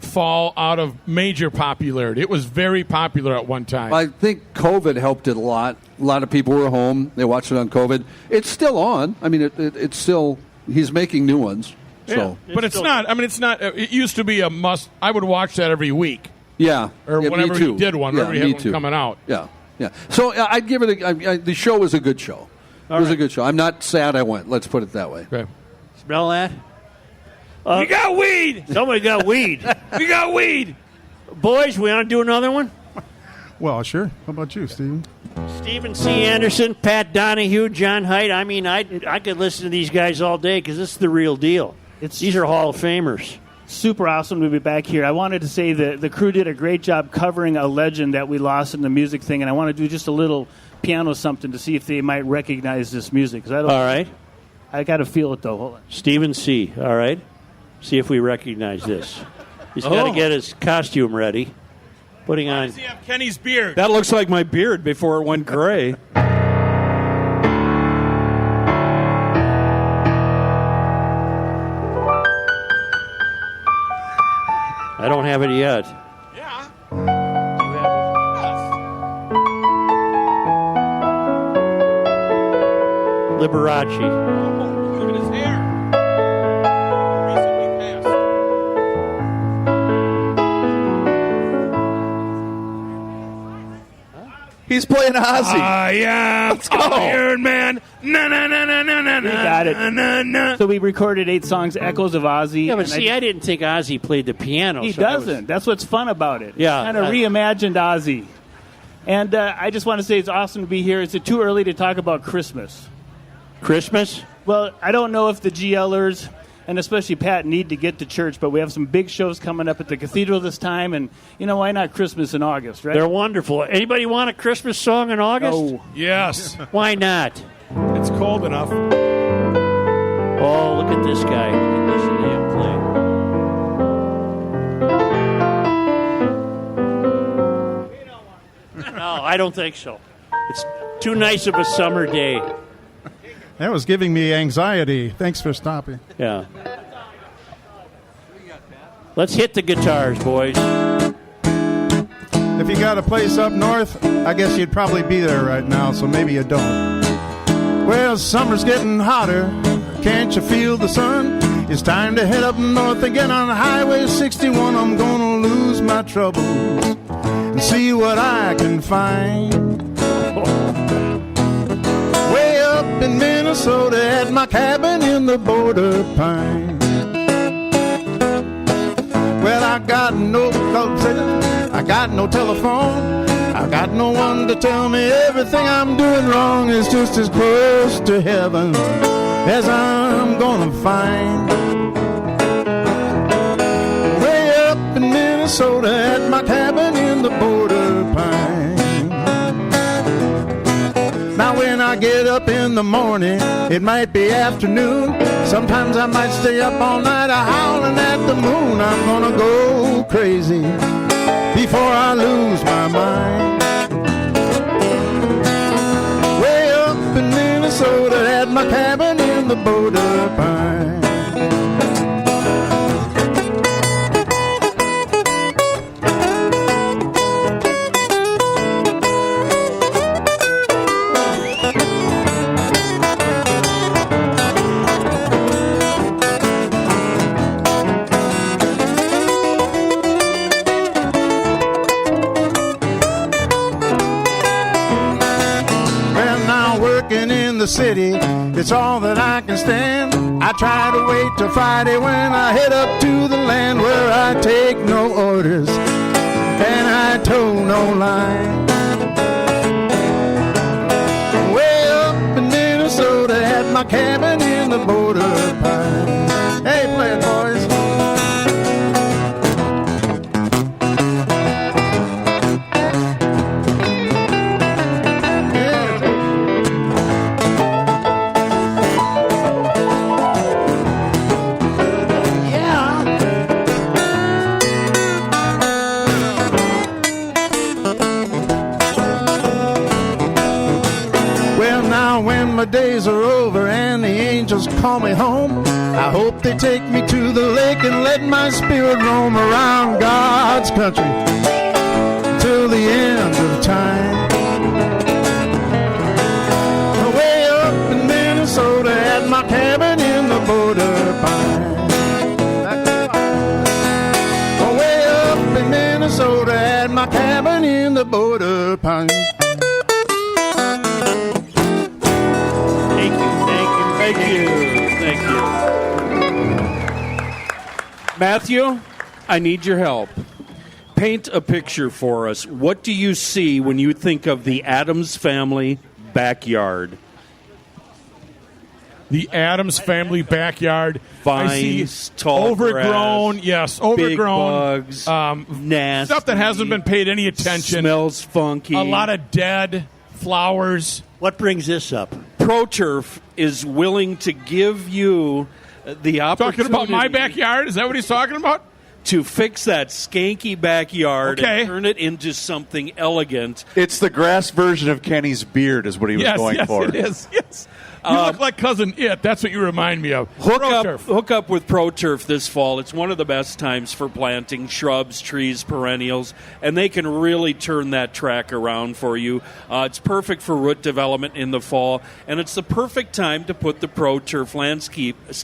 fall out of major popularity? It was very popular at one time. I think COVID helped it a lot. A lot of people were home. They watched it on COVID. It's still on. I mean, it's still, he's making new ones. So. Yeah, but it's not. I mean, it's not. It used to be a must. I would watch that every week. Yeah. Or whenever he did one, whenever he had one coming out. Yeah. Yeah. So I'd give it the show was a good show. It was a good show. I'm not sad I went. Let's put it that way. Okay. Smell that? We got weed. Somebody got weed. We got weed. Boys, we want to do another one? Well, sure. How about you, Steven? Stephen C. Anderson, Pat Donohue, John Heidt. I mean, I could listen to these guys all day because this is the real deal. These are Hall of Famers. Super awesome to be back here. I wanted to say that the crew did a great job covering a legend that we lost in the music thing, and I want to do just a little piano something to see if they might recognize this music. All right. I got to feel it, though. Hold on. Stephen C., all right? See if we recognize this. He's got to get his costume ready. Putting on. Does he have Kenny's beard? That looks like my beard before it went gray. I don't have it yet. Yeah. Do you have it? Liberace. Oh, look at his hair. Recently passed. He's playing Ozzy. I am Let's go. Iron Man. Na na na na na na. We got it. Na, na. So we recorded 8 songs, Echoes of Ozzy. Yeah, but and see, I didn't think Ozzy played the piano. He so I doesn't. That's what's fun about it. Yeah, Kind of reimagined Ozzy. And I just want to say it's awesome to be here. Is it too early to talk about Christmas? Christmas? Well, I don't know if the GLers, and especially Pat, need to get to church, but we have some big shows coming up at the cathedral this time, and, why not Christmas in August, right? They're wonderful. Anybody want a Christmas song in August? No. Yes. Why not? It's cold enough. Oh, look at this guy. We can listen to him play. No, I don't think so. It's too nice of a summer day. That was giving me anxiety. Thanks for stopping. Yeah. Let's hit the guitars, boys. If you got a place up north, I guess you'd probably be there right now, so maybe you don't. Well, summer's getting hotter. Can't you feel the sun? It's time to head up north again on Highway 61. I'm gonna lose my troubles and see what I can find. Way up in Minnesota at my cabin in the border pine. Well, I got no telephone. I got no one to tell me everything I'm doing wrong is just as close to heaven as I'm gonna find. Way up in Minnesota at my cabin in the border pine. Now when I get up in the morning, it might be afternoon. Sometimes I might stay up all night howling at the moon. I'm gonna go crazy before I lose my mind. Way up in Minnesota at my cabin in the border pine. The city, it's all that I can stand. I try to wait till Friday when I head up to the land where I take no orders and I toe no line. Way up in Minnesota at my cabin in the border pine. Hey, play it, boys. Now when my days are over and the angels call me home, I hope they take me to the lake and let my spirit roam around God's country till the end of time. Way up in Minnesota at my cabin in the border pine. Way up in Minnesota at my cabin in the border pine. Thank you. Matthew, I need your help. Paint a picture for us. What do you see when you think of the Addams family backyard? The Addams family backyard. Vines, tall overgrown, grass, yes, overgrown. big bugs, nasty. Stuff that hasn't been paid any attention. Smells funky. A lot of dead flowers. What brings this up? ProTurf is willing to give you the opportunity. Talking about my backyard? Is that what he's talking about? To fix that skanky backyard Okay. and turn it into something elegant. It's the grass version of Kenny's beard is what he was going for. It is. Yes. You look like Cousin It. That's what you remind me of. Hook ProTurf. up with ProTurf this fall. It's one of the best times for planting shrubs, trees, perennials, and they can really turn that track around for you. It's perfect for root development in the fall, and it's the perfect time to put the ProTurf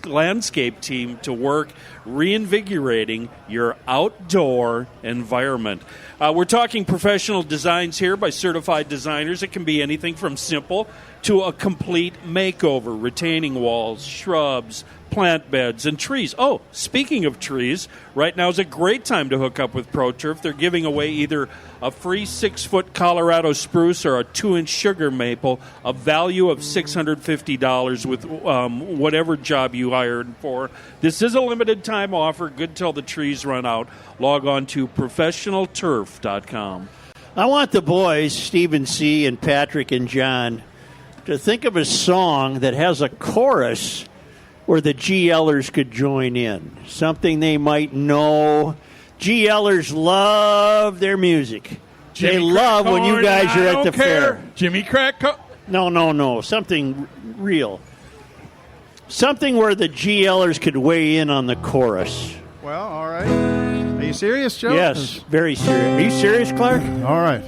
landscape team to work reinvigorating your outdoor environment. We're talking professional designs here by certified designers. It can be anything from simple to a complete makeover, retaining walls, shrubs, plant beds, and trees. Oh, speaking of trees, right now is a great time to hook up with ProTurf. They're giving away either a free 6-foot Colorado spruce or a 2-inch sugar maple, a value of $650 with whatever job you hired for. This is a limited time offer, good till the trees run out. Log on to professionalturf.com. I want the boys, Stephen C. and Patrick and John, to think of a song that has a chorus where the GLers could join in. Something they might know. GLers love their music. They love when you guys are at the fair. Jimmy Crack. No. Something real. Something where the GLers could weigh in on the chorus. Well, all right. Are you serious, Joe? Yes, very serious. Are you serious, Clark? All right.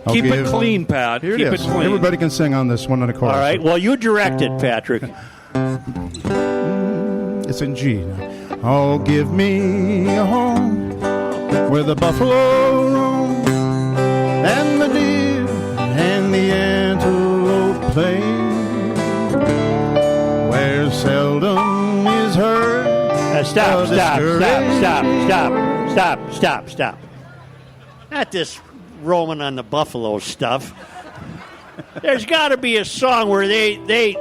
Keep it clean, Pat. Here Keep it it is. clean. Everybody can sing on this one in a chorus. All right. Well, you direct it, Patrick. It's in G. Oh, give me a home where the buffalo roam and the deer and the antelope play, where seldom is heard. Stop. Not this roaming on the buffalo stuff. There's got to be a song where they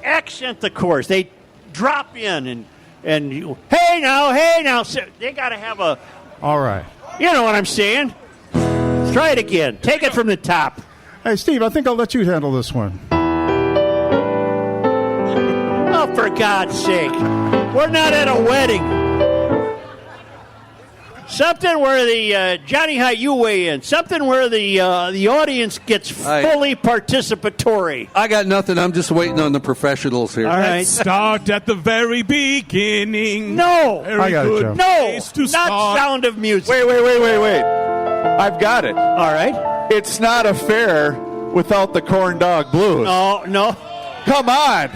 accent the chorus. They drop in and you, hey now. So they got to have a. All right. You know what I'm saying? Try it again. Take it from the top. Hey, Steve, I think I'll let you handle this one. Oh, for God's sake. We're not at a wedding. Something where the Johnny Heidt, you weigh in. Something where the audience gets fully participatory. I got nothing. I'm just waiting on the professionals here. All right. Let's start at the very beginning. No. Very good. No. To not Sound of Music. Wait. I've got it. All right. It's not a fair without the corn dog blues. No. Come on.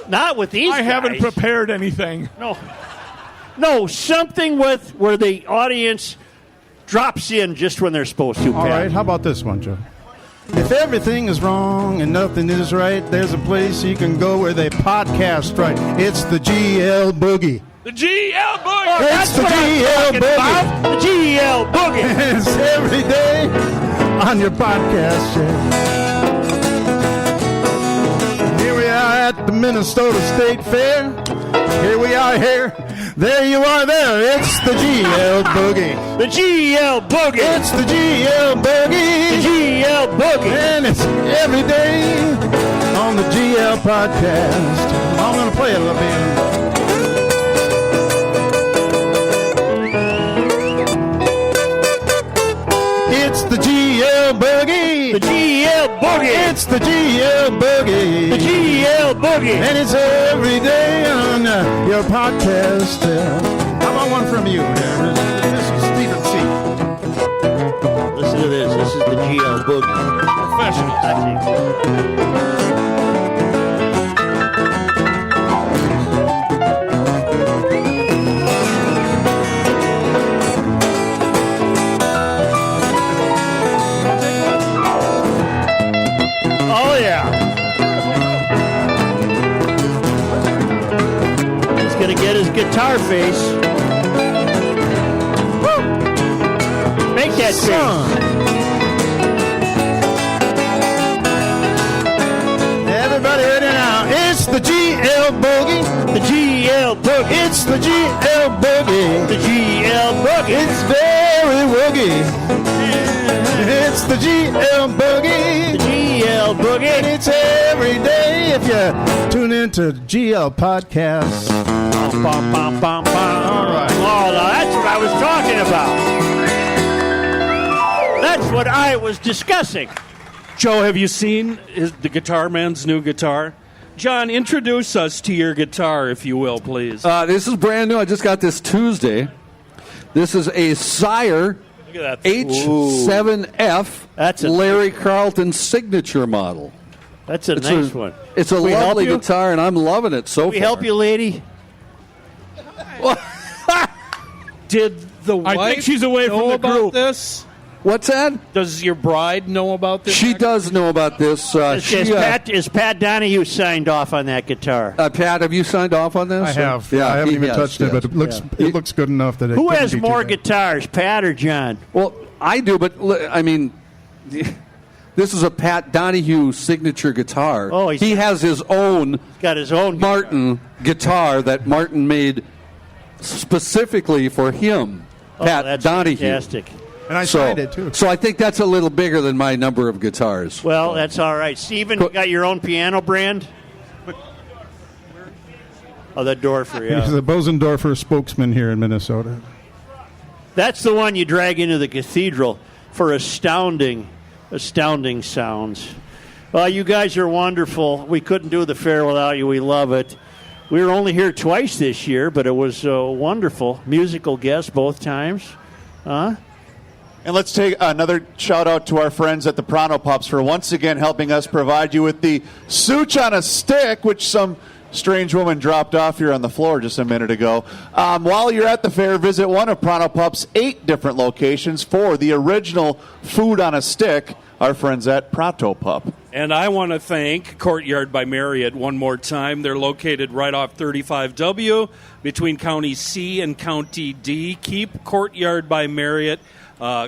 Not with these guys. I haven't prepared anything. No, something with where the audience drops in just when they're supposed to. All right, how about this one, Joe? If everything is wrong and nothing is right, there's a place you can go where they podcast right. It's the GL Boogie. The GL Boogie. Oh, It's the GL Boogie. The GL Boogie. It's every day on your podcast show. Here we are at the Minnesota State Fair. Here we are here. There you are there. It's the GL Boogie. The GL Boogie. It's the GL Boogie. The GL Boogie. And it's every day on the GL podcast. I'm going to play it a little bit. It's the GL GL Boogie. The GL Boogie. It's the GL Boogie. The GL Boogie. And it's every day on your podcast. How about one from you there? This is Stephen C. Listen to this. This is the GL Boogie. Professional. Oh, yeah. He's going to get his guitar face. Woo! Make that face. Everybody ready now. It's the GL Boogie. The GL Boogie. It's the GL Boogie. The GL Boogie. It's very woogie. It's the GL Boogie. The GL Boogie. And it's every day if you tune into GL Podcasts. Bum, bum, bum, bum. All right. Oh, now that's what I was talking about. That's what I was discussing. Joe, have you seen the Guitar Man's new guitar? John, introduce us to your guitar, if you will, please. This is brand new. I just got this Tuesday. This is a Sire Look at that. H7F Larry Carlton signature model. That's a nice one. It's a lovely guitar, and I'm loving it so far. Can we help you, lady? Did the wife I think she's away know from the about group. this? What's that? Does your bride know about this? She does know about this. Is Pat Donohue signed off on that guitar? Pat, have you signed off on this? I have. Yeah, I haven't he even has, touched it, but it looks good enough that it Who couldn't has be too more bad. guitars, Pat or John? Well, I do, but I mean, this is a Pat Donohue signature guitar. Oh, he has his own. He's got his own Martin guitar that Martin made specifically for him. Pat that's Donohue. fantastic. And I signed it, too. So I think that's a little bigger than my number of guitars. Well, that's all right. Steven, you got your own piano brand? Oh, that Dorfer, yeah. He's the Bosendorfer spokesman here in Minnesota. That's the one you drag into the cathedral for astounding sounds. Well, you guys are wonderful. We couldn't do the fair without you. We love it. We were only here twice this year, but it was wonderful. Musical guests both times. Huh? And let's take another shout out to our friends at the Pronto Pups for once again helping us provide you with the Such on a Stick, which some strange woman dropped off here on the floor just a minute ago. While you're at the fair, visit one of Pronto Pup's 8 different locations for the original food on a stick, our friends at Pronto Pup. And I want to thank Courtyard by Marriott one more time. They're located right off 35W between County C and County D. Keep Courtyard by Marriott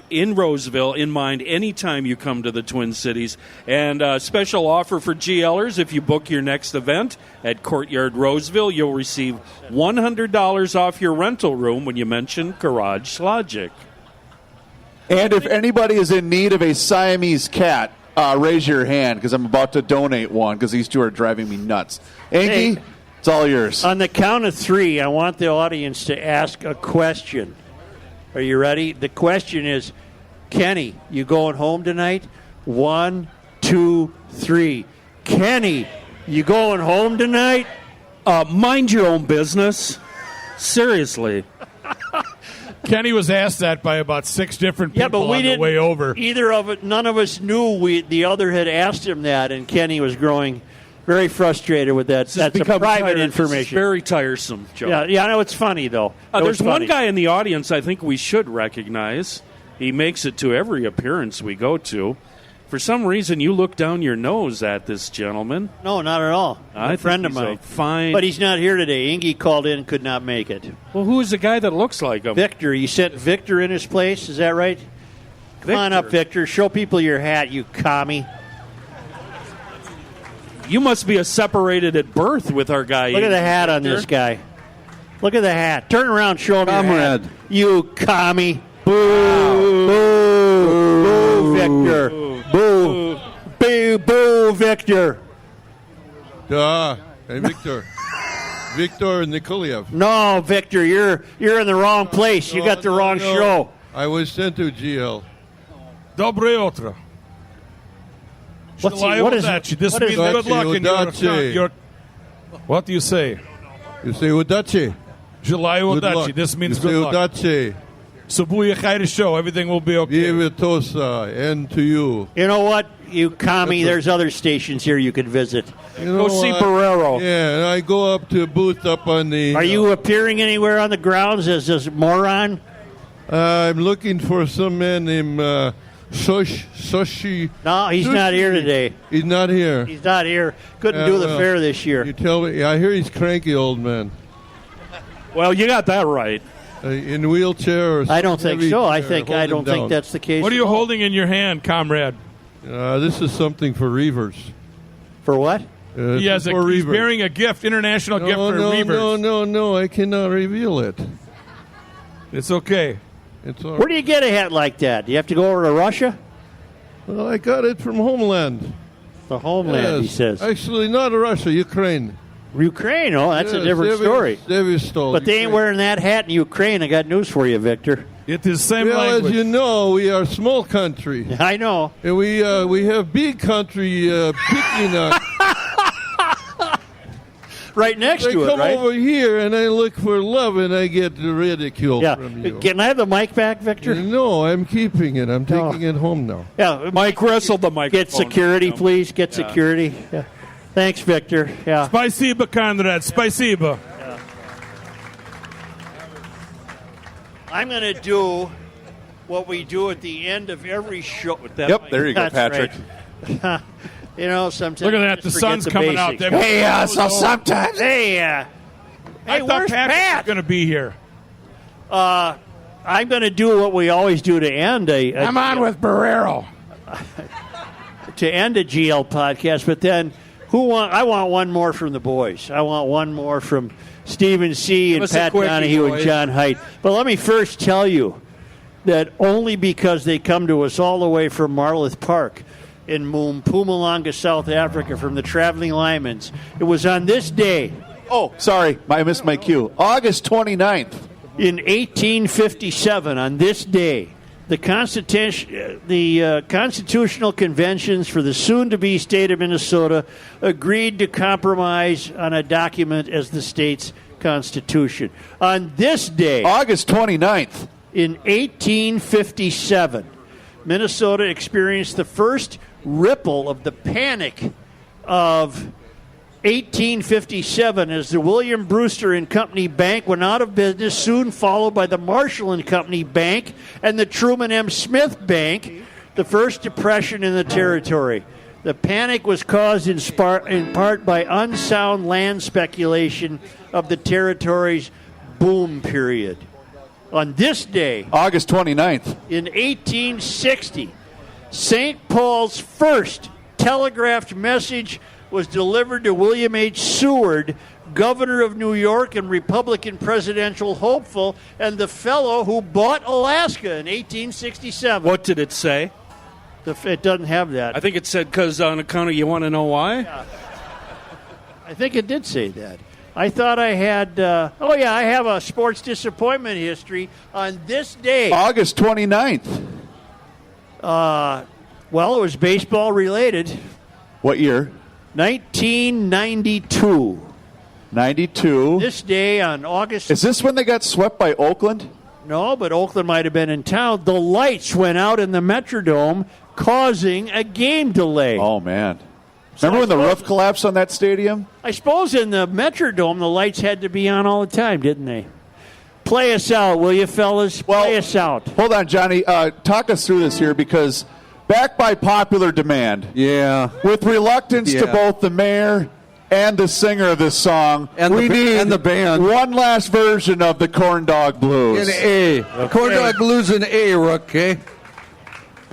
in Roseville in mind anytime you come to the Twin Cities. And a special offer for GLers, if you book your next event at Courtyard Roseville, you'll receive $100 off your rental room when you mention Garage Logic. And if anybody is in need of a Siamese cat, raise your hand because I'm about to donate one because these two are driving me nuts. Angie, it's all yours. On the count of 3, I want the audience to ask a question. Are you ready? The question is, Kenny, you going home tonight? 1, 2, 3. Kenny, you going home tonight? Mind your own business. Seriously. Kenny was asked that by about 6 different people Yeah, but we on didn't. the way over. None of us knew the other had asked him that, and Kenny was growing very frustrated with that. That's a private information. It's very tiresome, Joe. Yeah, I know it's funny though. There's one guy in the audience I think we should recognize. He makes it to every appearance we go to. For some reason, you look down your nose at this gentleman. No, not at all. A friend of mine. Fine. But he's not here today. Ingy called in, could not make it. Well, who is the guy that looks like him? Victor. You sent Victor in his place. Is that right? Come on up, Victor. Show people your hat, you commie. You must be separated at birth with our guy. Look at the hat on this guy. Look at the hat. Turn around, show him your hat. You commie. Boo. Boo. Boo, Victor. Boo. Boo, boo, Victor. Hey, Victor. Victor Nikolaev. No, Victor, you're in the wrong place. You got the wrong show. I was sent to GL. Dobre utro. What is Udachi. This what means is good luck in Udachi. your. What do you say? You say Udachi. Желаю Good удачи. luck. This means you good say luck. Udachi. Subuya Chayre show. Everything will be okay. Vivitosa. And to you. You know what, you commie? There's other stations here you can visit. Go see Barrero. Yeah, and I go up to a booth up on the... Are you appearing anywhere on the grounds as this moron? I'm looking for some man named Soshi. No, he's not here today. He's not here. He's not here. Couldn't do the fair this year. You tell me. I hear he's cranky, old man. Well, you got that right. In wheelchair or I don't think heavy so. I chair, think hold him down. that's the case. What are you holding in your hand, comrade? This is something for Reavers. For what? He's bearing a gift, international gift for Reavers. No, I cannot reveal it. It's okay. It's all Where do you get a hat like that? Do you have to go over to Russia? Well, I got it from Homeland. The Homeland, he says. Actually, not Russia, Ukraine. Ukraine? Oh, that's a different story. But they ain't wearing that hat in Ukraine. I got news for you, Victor. It is same language. As you know, we are a small country. I know. And we have big country picking us. Right next to it, I come right? over here and I look for love and I get ridiculed from you. Can I have the mic back, Victor? No, I'm keeping it. I'm taking it home now. Yeah, Mike wrestled the microphone. Get security, please. Get security. Yeah. Thanks, Victor. Yeah. Spasiba, Conrad. Spasiba. Yeah. I'm going to do what we do at the end of every show. Yep, there you go, Patrick. Right. You know, sometimes look at that. The sun's coming out. Hey, so sometimes. Hey, I thought where's Pat was going to be here. I'm going to do what we always do to end I'm on with Barrero. To end a GL podcast, but then I want one more from the boys. I want one more from Stephen C. and Pat Donohue and John Heidt. But let me first tell you that only because they come to us all the way from Marloth Park in Mpumalanga, South Africa, from the Traveling Lymans. It was on this day. Oh, sorry. I missed my cue. August 29th. In 1857, on this day, the constitutional conventions for the soon-to-be state of Minnesota agreed to compromise on a document as the state's constitution. On this day, August 29th, in 1857, Minnesota experienced the first ripple of the panic of 1857 as the William Brewster and Company Bank went out of business, soon followed by the Marshall and Company Bank and the Truman M. Smith Bank, the first depression in the territory. The panic was caused in part by unsound land speculation of the territory's boom period. On this day, August 29th, in 1860, St. Paul's first telegraphed message was delivered to William H. Seward, governor of New York and Republican presidential hopeful, and the fellow who bought Alaska in 1867. What did it say? It doesn't have that. I think it said, because on account of you want to know why? Yeah. I think it did say that. I thought I had, I have a sports disappointment history on this day. August 29th. Well, it was baseball related. What year? 1992. 92. This day on August... Is this when they got swept by Oakland? No, but Oakland might have been in town. The lights went out in the Metrodome, causing a game delay. Oh, man. Remember when the roof collapsed on that stadium? I suppose in the Metrodome, the lights had to be on all the time, didn't they? Play us out, will you, fellas? Play us out. Hold on, Johnny. Talk us through this here, because back by popular demand, with reluctance to both the mayor and the singer of this song, we need the band. One last version of the Corn Dog Blues. In A. Okay. Corn Dog Blues in A, okay?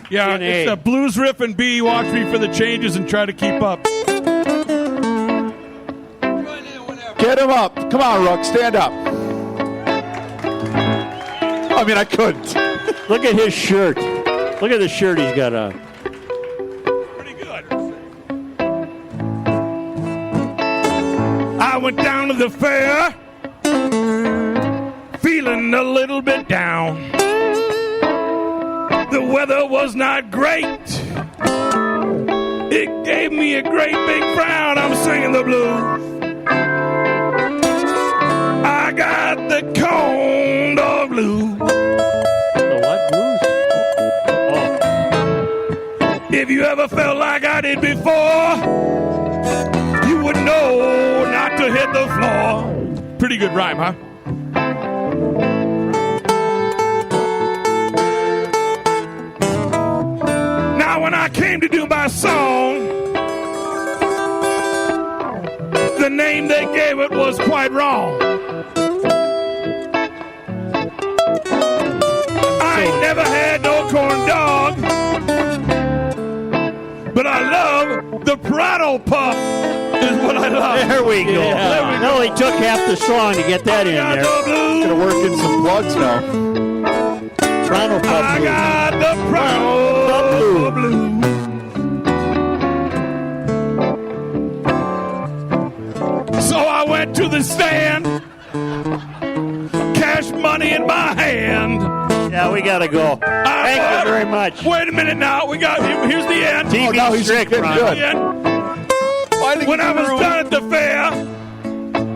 Yeah, it's a blues riff in B. Watch me for the changes and try to keep up. Get him up. Come on, Rook. Stand up. I mean, I couldn't. Look at his shirt. Look at the shirt he's got on. Pretty good. I went down to the fair, feeling a little bit down. The weather was not great. It gave me a great big frown. I'm singing the blues. I got the corn dog blues. The what blues? Oh. If you ever felt like I did before, you would know not to hit the floor. Pretty good rhyme, huh? Now, when I came to do my song, the name they gave it was quite wrong. I ain't never had no corn dog, but I love the Prado Pup is what I love. There we go. Yeah. There we It go. only took half the song to get that in there. Gonna work in some plugs now. Toronto Pub I Blues. got the Prado Blue. So I went to the stand, cash money in my hand. Yeah, we got to go. Thank you very much. Wait a minute now. Here's the end. TV now he's strict, getting Ron. good. The end. When I was done at the fair,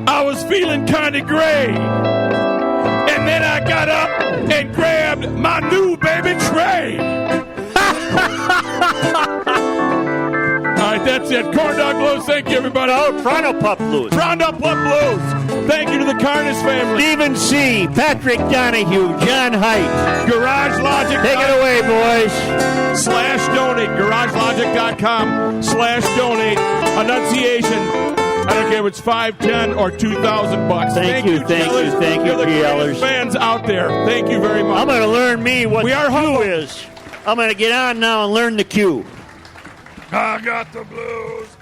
I was feeling kind of gray. And then I got up and grabbed my new baby tray. All right, that's it. Corn Dog Blues. Thank you, everybody. Oh, Toronto Pup Blues. Toronto Pup Blues. Thank you to the Carnes family. Stephen C., Patrick Donohue, John Heidt. Garage Logic. Take it away, boys. /donate. GarageLogic.com/donate. Annunciation. I don't care if it's $5, $10, or $2,000. Thank you, GLers. thank you, You're the GLers. greatest fans out there. Thank you very much. I'm going to learn what We the are cue humble. is. I'm going to get on now and learn the cue. I got the blues.